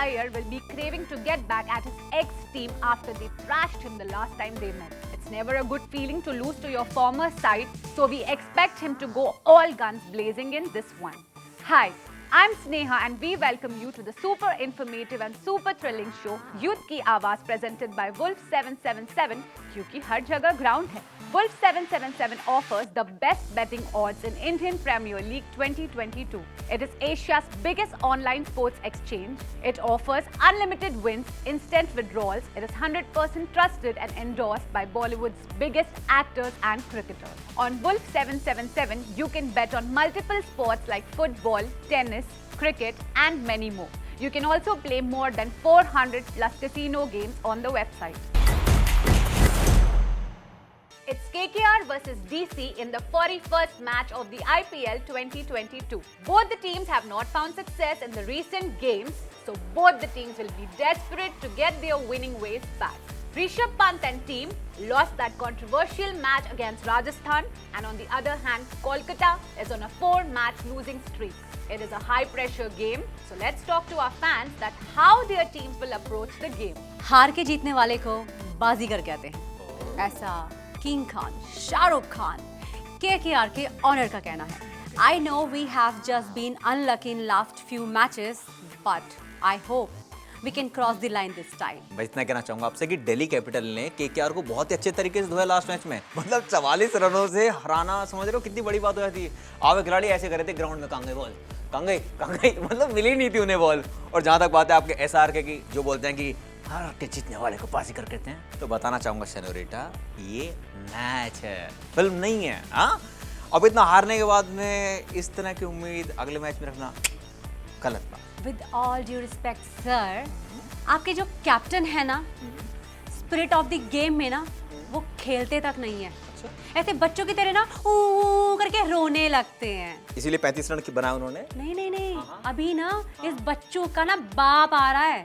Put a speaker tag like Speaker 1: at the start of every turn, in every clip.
Speaker 1: Iyer will be craving to get back at his ex-team after they thrashed him the last time they met. It's never a good feeling to lose to your former side, so we expect him to go all guns blazing in this one. Hi, I'm Sneha and we welcome you to the super informative and super thrilling show Youth Ki Awaaz presented by Wolf 777 क्योंकि हर जगह ground है. Wolf 777 offers the best betting odds in Indian Premier League 2022. It is Asia's biggest online sports exchange. It offers unlimited wins, instant withdrawals. It is 100% trusted and endorsed by Bollywood's biggest actors and cricketers. On Wolf 777, you can bet on multiple sports like football, tennis, cricket and many more. You can also play more than 400 plus casino games on the website. It's KKR versus DC in the 41st match of the IPL 2022. Both the teams have not found success in the recent games, so both the teams will be desperate to get their winning ways back. Rishabh Pant and team lost that controversial match against Rajasthan, and on the other hand, Kolkata is on a 4-match losing streak. It is a high-pressure game, so let's talk to our fans that how their teams will approach the game.
Speaker 2: हार के जीतने वाले को बाजीगर कहते हैं, ऐसा king Khan, Shahrukh Khan, KKR के honour का कहना है. I know we have just been unlucky in last few matches, but I hope we can cross the line this time.
Speaker 3: मैं इतना कहना चाहूंगा आपसे कि दिल्ली कैपिटल ने केकेआर को बहुत ही अच्छे तरीके से धोया लास्ट मैच में. मतलब 44 रनों से हराना, समझ रहे हो कितनी बड़ी बात हो जाती है. आवे खिलाड़ी ऐसे कर रहे थे ग्राउंड में, कांगे बॉल, कांगे कांगे, मतलब मिली नहीं थी उन्हें बॉल. और जहां तक बात है आपके SRK की, जो बोलते हैं कि हार के जीतने वाले को बाजीगर कहते हैं, तो बताना चाहूंगा सेनोरिटा, ये मैच है, फिल्म नहीं है. हाँ, अब इतना हारने के बाद में इस तरह की उम्मीद अगले मैच में रखना गलत बात.
Speaker 2: With all due respect, sir, आपके जो कैप्टन है ना, स्पिरिट ऑफ द गेम में ना, वो खेलते तक नहीं है. ऐसे बच्चों की तरह ना ऊ करके रोने लगते हैं.
Speaker 3: इसीलिए 35 रन की बनाया उन्होंने.
Speaker 2: नहीं, अभी ना इस बच्चों का ना बाप आ रहा है.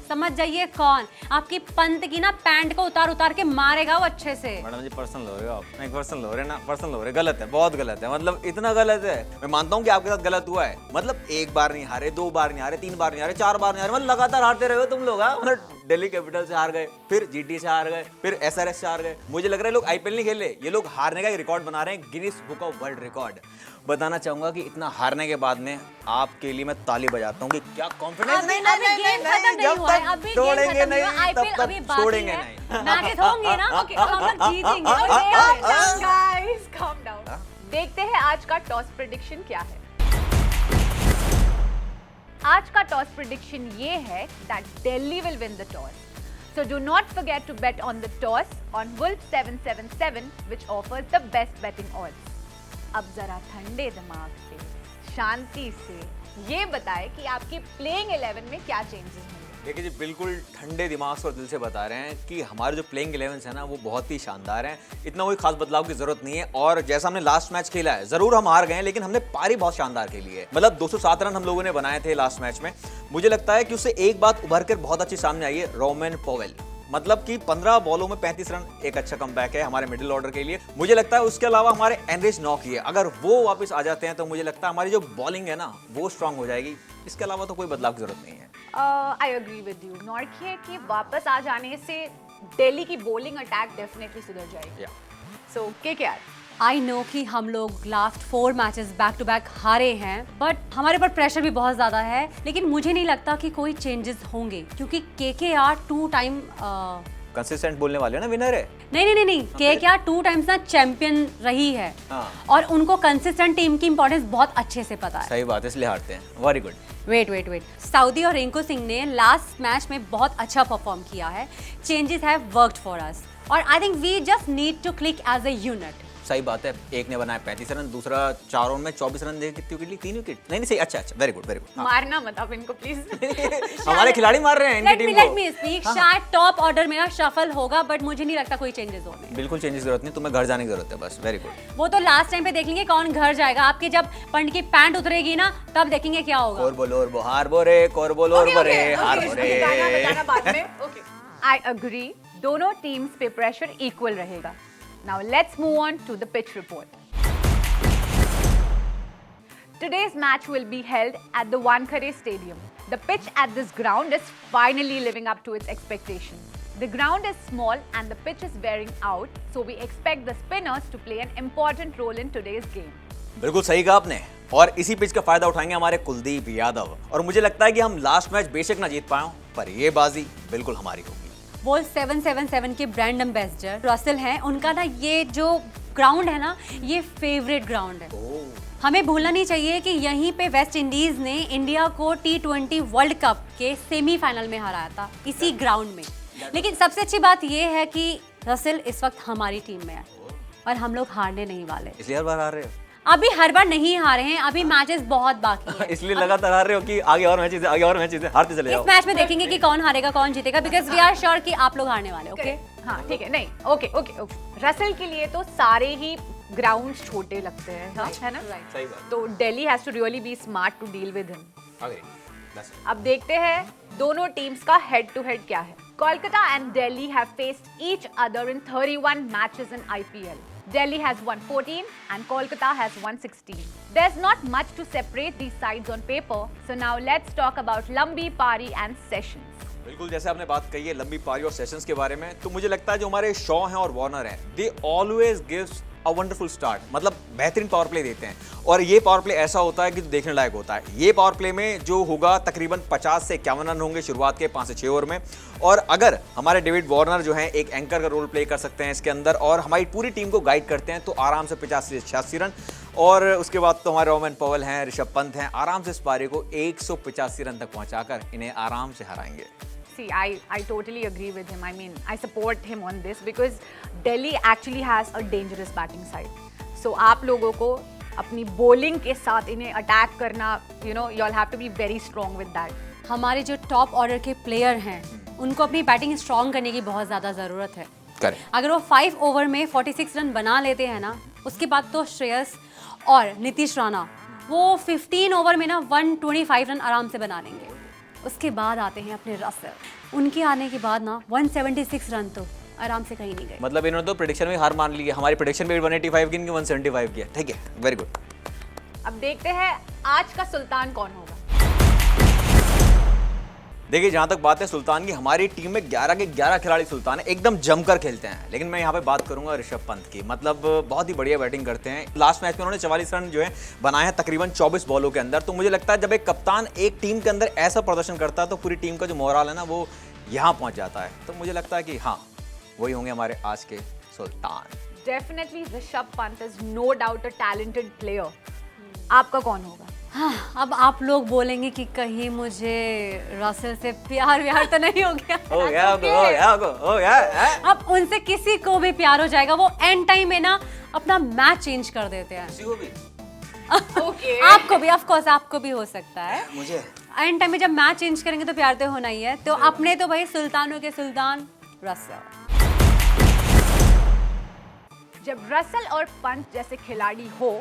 Speaker 2: समझ जाइए कौन. आपकी पंत की ना पैंट को उतार के मारेगा वो अच्छे से.
Speaker 3: मैडम जी पर्सनल हो रहे हो आप. नहीं पर्सनल हो रहे ना, पर्सनल हो रहे. गलत है, बहुत गलत है. मतलब इतना गलत है. मैं मानता हूँ कि आपके साथ गलत हुआ है. मतलब एक बार नहीं हारे, 2 बार नहीं हारे, 3 बार नहीं हारे, 4 बार नहीं हारे, मतलब लगातार हारते रहे हो तुम लोग. मतलब दिल्ली कैपिटल से हार गए, फिर GT से हार गए, फिर SRH से हार गए. मुझे लग रहा है लोग IPL नहीं खेल रहे, ये लोग हारने का एक रिकॉर्ड बना रहे हैं, Guinness book of world record. बताना चाहूंगा कि इतना हारने के बाद में आपके लिए मैं ताली बजाता हूँ कि क्या कॉन्फिडेंस. नहीं, जब तक छोड़ेंगे नहीं तब तक छोड़ेंगे नहीं.
Speaker 2: मैचेस होंगे ना, ओके, हम लोग जीतेंगे.
Speaker 1: Guys, calm down. देखते हैं आज का टॉस प्रेडिक्शन क्या है. आज का टॉस प्रेडिक्शन ये है that Delhi will win the toss. So do not forget to bet on the toss on Wolf 777, which offers the best betting odds. अब जरा ठंडे दिमाग से, शांति से ये बताएं कि आपकी प्लेइंग 11 में क्या चेंजेस होंगे.
Speaker 3: देखिए जी, बिल्कुल ठंडे दिमाग से और दिल से बता रहे हैं कि हमारे जो प्लेइंग 11 है ना, वो बहुत ही शानदार हैं. इतना कोई खास बदलाव की जरूरत नहीं है. और जैसा हमने लास्ट मैच खेला है, जरूर हम हार गए, लेकिन हमने पारी बहुत शानदार खेली है. मतलब 207 रन हम लोगों ने बनाए थे लास्ट मैच में. मुझे लगता है कि उससे एक बात उभर कर बहुत अच्छी सामने आई है, रोमन पॉवेल. मतलब कि 15 बॉलों में 35 रन एक अच्छा कमबैक है हमारे मिडिल ऑर्डर के लिए. मुझे लगता है उसके अलावा हमारे एनरिच नॉकी है, अगर वो वापस आ जाते हैं तो मुझे लगता है हमारी जो बॉलिंग है ना, वो स्ट्रांग हो जाएगी. इसके अलावा तो कोई बदलाव की जरूरत नहीं है.
Speaker 1: I agree with you. नॉर्की के वापस आ जाने से दिल्ली की बॉलिंग अटैक डेफिनेटली सुधर जाएगी. So KKR.
Speaker 2: आई नो कि हम लोग last 4 matches back to back हारे हैं, बट हमारे ऊपर प्रेशर भी बहुत ज़्यादा है. लेकिन मुझे नहीं लगता कि कोई चेंजेस होंगे, क्योंकि KKR 2 टाइम
Speaker 3: कंसिस्टेंट बोलने वाले हो ना, विनर है.
Speaker 2: नहीं, KKR 2 टाइम्स ना चैंपियन रही है. और उनको कंसिस्टेंट टीम की इंपॉर्टेंस बहुत अच्छे से पता है.
Speaker 3: सही बात है, इसलिए हारते हैं. Very good.
Speaker 2: वेट, सऊदी और रिंकू सिंह ने लास्ट मैच में बहुत अच्छा परफॉर्म किया है. Changes have worked for us, और I think we just need to click as a unit.
Speaker 3: सही बात है. एक ने बनाया 35 रन, दूसरा 4 ओवर में 24 रन दे. कितनी विकेट ली? 3 विकेट. नहीं सही. अच्छा, वेरी गुड.
Speaker 1: मारना मत आप इनको प्लीज.
Speaker 3: हमारे खिलाड़ी मार रहे हैं इनकी टीम को.
Speaker 2: Let me speak. शायद टॉप ऑर्डर में शफल होगा, बट मुझे नहीं लगता कोई चेंजेस होंगे.
Speaker 3: बिल्कुल चेंजेस की जरूरत नहीं, तुम्हें घर जाने की जरूरत है बस. Very good.
Speaker 2: वो तो लास्ट टाइम पे देख लेंगे कौन घर जाएगा. आपकी जब पंड की पैंट उतरेगी ना, तब देखेंगे क्या होगा.
Speaker 3: और बोलो हार बोरे, और बोलो और बोरे, हार बोरे.
Speaker 1: बाद में. Okay, I agree. दोनों टीम्स पे प्रेशर इक्वल रहेगा. Now let's move on to the pitch report. Today's match will be held at the Wankhede Stadium. The pitch at this ground is finally living up to its expectations. The ground is small and the pitch is wearing out, so we expect the spinners to play an important role in today's game.
Speaker 3: बिल्कुल सही कहा आपने, और इसी pitch का फायदा उठाएंगे हमारे कुलदीप यादव। और मुझे लगता है कि हम लास्ट मैच बेशक ना जीत पाए, पर ये बाजी बिल्कुल हमारी होगी।
Speaker 2: वो 777 के ब्रांड एम्बेसडर रसल हैं, उनका ना ये जो ग्राउंड है ना, ये फेवरेट ग्राउंड है। हमें भूलना नहीं चाहिए कि यहीं पे वेस्ट इंडीज ने इंडिया को T20 वर्ल्ड कप के सेमीफाइनल में हराया था, इसी ग्राउंड में। लेकिन सबसे अच्छी बात ये है कि रसल इस वक्त हमारी टीम में है और हम लोग हारने नहीं वाले।
Speaker 3: इसलिए हर बार हार रहे हो?
Speaker 2: अभी हर बार नहीं हारे हैं, अभी मैचेस बहुत बाकी हैं।
Speaker 3: इसलिए लगातार हार रहे हो कि आगे और मैचेस हारते चले जाओ।
Speaker 2: इस मैच में देखेंगे कि कौन हारेगा कौन जीतेगा, बिकॉज वी आर श्योर कि आप लोग हारने वाले। ओके
Speaker 1: हाँ ठीक है, नहीं ओके ओके ओके। रसल के लिए तो सारे ही ग्राउंड्स छोटे लगते हैं, हाँ है ना?
Speaker 3: सही बात।
Speaker 1: तो Delhi has to really be smart to deal with him.
Speaker 3: आगे बस।
Speaker 1: अब देखते हैं दोनों टीम्स का हेड टू हेड क्या है। Kolkata and Delhi have faced each other in 31 matches in IPL. Delhi has won 14 and Kolkata has won 16. There's not much to separate these sides on paper, so now let's talk about Lambi, Pari and Sessions.
Speaker 3: बिल्कुल, जैसे आपने बात कही है लंबी पारी और sessions के बारे में, तो मुझे लगता है जो हमारे शॉ हैं और वार्नर हैं, they always gives a wonderful start, मतलब बेहतरीन पावर प्ले देते हैं। और ये पावर प्ले ऐसा होता है कि जो देखने लायक होता है। ये पावर प्ले में जो होगा तकरीबन 50 से 51 रन होंगे शुरुआत के 5 से 6 ओवर में। और अगर हमारे डेविड वार्नर जो हैं एक एंकर का रोल प्ले कर सकते हैं इसके अंदर और हमारी पूरी टीम को गाइड करते हैं, तो आराम से 85 से 86 रन। और उसके बाद तो हमारे रोमन पॉवेल हैं, ऋषभ पंत हैं, आराम से इस पारी को 185 रन तक पहुंचाकर इन्हें आराम से हराएंगे।
Speaker 1: See, I totally agree with him. I mean, I support him on this because Delhi actually has a dangerous batting side. So आप लोगों को अपनी bowling के साथ इन्हें attack करना, you know, you all have to be very strong with that.
Speaker 2: हमारे जो टॉप ऑर्डर के प्लेयर हैं, उनको अपनी बैटिंग स्ट्रॉन्ग करने की बहुत ज़्यादा ज़रूरत है।
Speaker 3: करेक्ट।
Speaker 2: अगर वो 5 ओवर में 46 रन बना लेते हैं ना, उसके बाद तो श्रेयस और नीतीश राणा वो 15 ओवर में ना 125 रन आराम से बना लेंगे। उसके बाद आते हैं अपने रसल, उनके आने के बाद ना 176 रन तो आराम से कहीं नहीं गए।
Speaker 3: मतलब इन्होंने तो प्रेडिक्शन में हार मान ली है। हमारी प्रेडिक्शन में 185 की, इनकी 175 की है। ठीक है, वेरी गुड।
Speaker 1: अब देखते हैं आज का सुल्तान कौन होगा।
Speaker 3: देखिए, जहां तक बात है सुल्तान की, हमारी टीम में 11 के 11 खिलाड़ी सुल्तान है, एकदम जमकर खेलते हैं। लेकिन मैं यहाँ पे बात करूंगा ऋषभ पंत की, मतलब बहुत ही बढ़िया बैटिंग करते हैं। लास्ट मैच में उन्होंने 44 रन जो है बनाए हैं तकरीबन 24 बॉलों के अंदर। तो मुझे लगता है जब एक कप्तान एक टीम के अंदर ऐसा प्रदर्शन करता है तो पूरी टीम का जो मोरल है ना वो यहाँ पहुंच जाता है। तो मुझे लगता है कि हाँ, वही होंगे हमारे आज के सुल्तान।
Speaker 1: Definitely Rishabh Pant is no doubt a talented player. आपका कौन होगा?
Speaker 2: हाँ, अब आप लोग बोलेंगे कि कहीं मुझे रसल से प्यार व्यार तो नहीं हो गया।
Speaker 3: हो गया।
Speaker 2: अब उनसे किसी को भी प्यार हो जाएगा, वो एंड टाइम में ना अपना मैच चेंज कर देते हैं।
Speaker 3: किसी को भी?
Speaker 1: Okay.
Speaker 2: आपको भी, ऑफ कोर्स आपको भी हो सकता है।
Speaker 3: मुझे
Speaker 2: एंड टाइम में जब मैच चेंज करेंगे तो प्यार तो होना ही है। तो अपने तो भाई सुल्तानों के सुल्तान रसल।
Speaker 1: जब रसल और पंत जैसे खिलाड़ी हो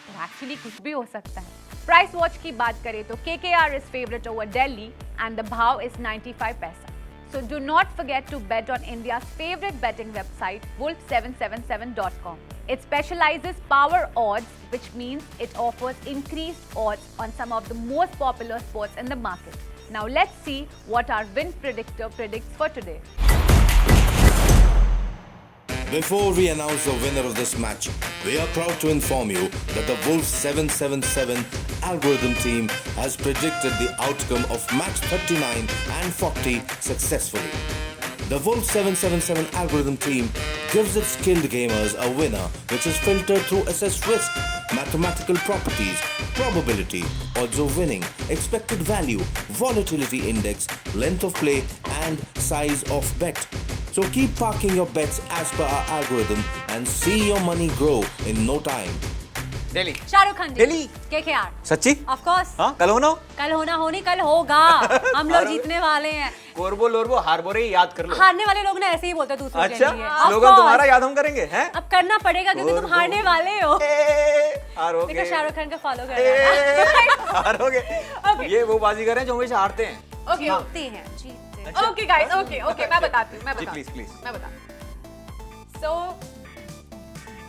Speaker 1: तो एक्चुअली कुछ भी हो सकता है। प्राइस वॉच की बात करें तो KKR is favorite over Delhi and the भाव is 95 पैसा. So do not forget to bet on India's favorite betting website wolf777.com. It specializes power odds, which means it offers increased odds on some of the most popular sports in the market. Now let's see what our win predictor predicts for today.
Speaker 4: Before we announce the winner of this match, we are proud to inform you that the Wolf 777 algorithm team has predicted the outcome of match 39 and 40 successfully. The Wolf 777 algorithm team gives its skilled gamers a winner which is filtered through assessed risk, mathematical properties, probability, odds of winning, expected value, volatility index, length of play and size of bet. So keep parking your bets as per our algorithm and see your money grow in no time.
Speaker 3: Delhi.
Speaker 2: Shahrukh Khan
Speaker 3: Delhi.
Speaker 2: KKR।
Speaker 3: सच्ची?
Speaker 2: Of course.
Speaker 3: हाँ, कल होना?
Speaker 2: कल होना होनी, कल होगा। हम लोग जीतने वाले हैं।
Speaker 3: कोरबो लोरबो हारबोरे याद कर लो।
Speaker 2: हारने वाले लोग ना ऐसे ही बोलते हैं दूसरों के लिए।
Speaker 3: अच्छा, स्लोगन तुम्हारा याद हम करेंगे हैं?
Speaker 2: अब करना पड़ेगा क्योंकि तुम हारने वाले हो।
Speaker 3: हारोगे।
Speaker 2: देखो शाहरुख खान का फॉलो कर रहा है।
Speaker 3: हारोगे। ये वो बाजीगर हैं जो हमेशा हारते हैं।
Speaker 1: Okay.
Speaker 2: जीतते हैं, जीतते हैं।
Speaker 1: Okay guys, okay, मैं बताती हूँ,
Speaker 3: जी, please.
Speaker 1: मैं बताती हूँ। So,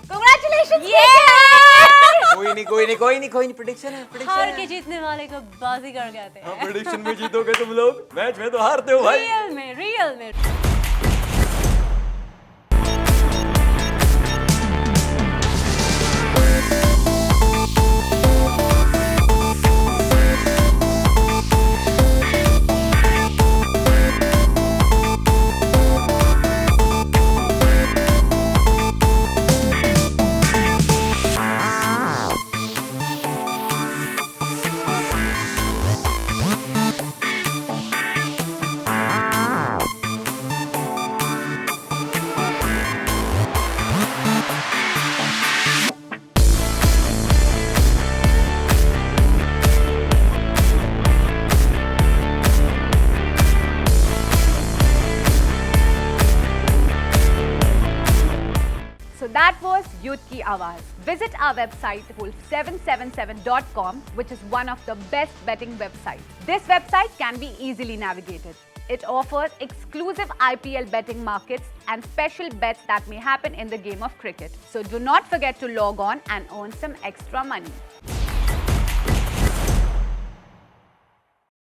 Speaker 1: congratulations!
Speaker 3: कोई कोई नहीं प्रेडिक्शन है
Speaker 2: हार के जीतने वाले को बाजीगर कहते हैं।
Speaker 3: प्रेडिक्शन में जीतोगे तुम लोग, मैच में तो हारते हो भाई।
Speaker 2: रियल में
Speaker 1: So that was Youth Ki Awaaz. Visit our website wolf777.com, which is one of the best betting websites. This website can be easily navigated. It offers exclusive IPL betting markets and special bets that may happen in the game of cricket. So do not forget to log on and earn some extra money.